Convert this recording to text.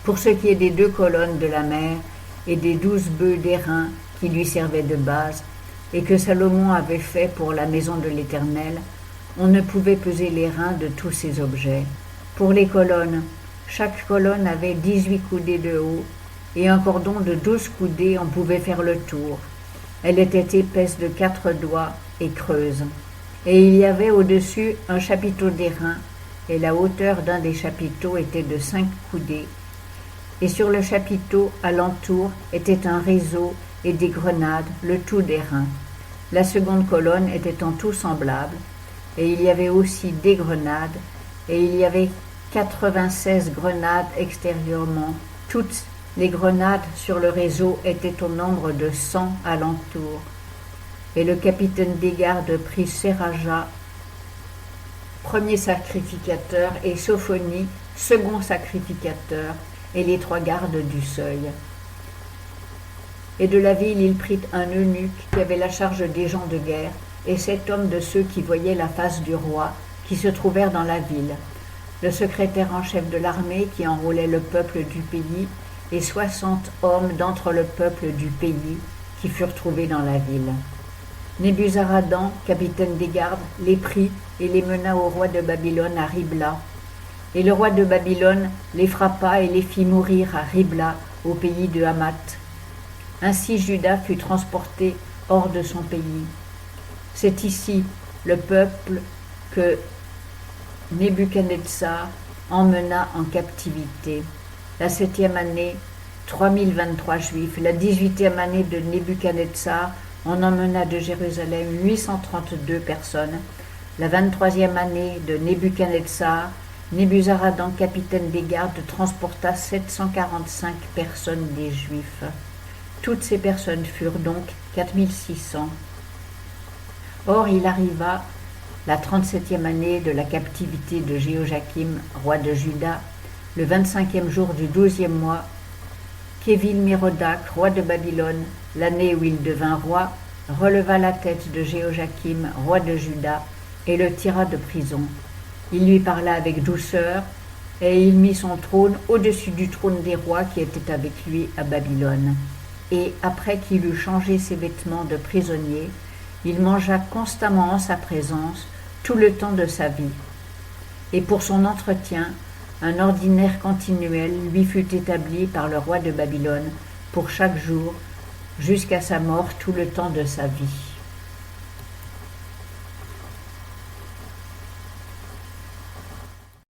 Pour ce qui est des 2 colonnes de la mer et des 12 bœufs d'airain qui lui servaient de base, et que Salomon avait fait pour la maison de l'Éternel, on ne pouvait peser les reins de tous ces objets. Pour les colonnes, chaque colonne avait 18 coudées de haut, et un cordon de 12 coudées en pouvait faire le tour. Elle était épaisse de 4 doigts et creuse. Et il y avait au-dessus un chapiteau d'airain, et la hauteur d'un des chapiteaux était de 5 coudées. Et sur le chapiteau, alentour, était un réseau et des grenades, le tout d'airain. La seconde colonne était en tout semblable, et il y avait aussi des grenades, et il y avait 96 grenades extérieurement. Toutes les grenades sur le réseau étaient au nombre de 100 alentour. Et le capitaine des gardes prit Séraja, premier sacrificateur, et Sophonie, second sacrificateur, et les 3 gardes du seuil. Et de la ville il prit un eunuque qui avait la charge des gens de guerre, et 7 hommes de ceux qui voyaient la face du roi, qui se trouvèrent dans la ville, le secrétaire en chef de l'armée qui enrôlait le peuple du pays, et 60 hommes d'entre le peuple du pays qui furent trouvés dans la ville. Nebuzaradan, capitaine des gardes, les prit et les mena au roi de Babylone à Ribla. Et le roi de Babylone les frappa et les fit mourir à Ribla, au pays de Hamath. Ainsi Juda fut transporté hors de son pays. C'est ici le peuple que Nebuchadnezzar emmena en captivité. La 7e année, 3023 Juifs. La 18e année de Nebuchadnezzar, on emmena de Jérusalem 832 personnes. La 23e année de Nebuchadnezzar, Nebuzaradan, capitaine des gardes, transporta 745 personnes des Juifs. Toutes ces personnes furent donc 4600. Or il arriva la 37e année de la captivité de Jéhojakim, roi de Juda, le 25e jour du 12e mois, qu'Évil-Mérodach, roi de Babylone, l'année où il devint roi, releva la tête de Jéhojakim, roi de Juda, et le tira de prison. Il lui parla avec douceur, et il mit son trône au-dessus du trône des rois qui étaient avec lui à Babylone. Et après qu'il eut changé ses vêtements de prisonnier, il mangea constamment en sa présence tout le temps de sa vie. Et pour son entretien, un ordinaire continuel lui fut établi par le roi de Babylone pour chaque jour, jusqu'à sa mort tout le temps de sa vie.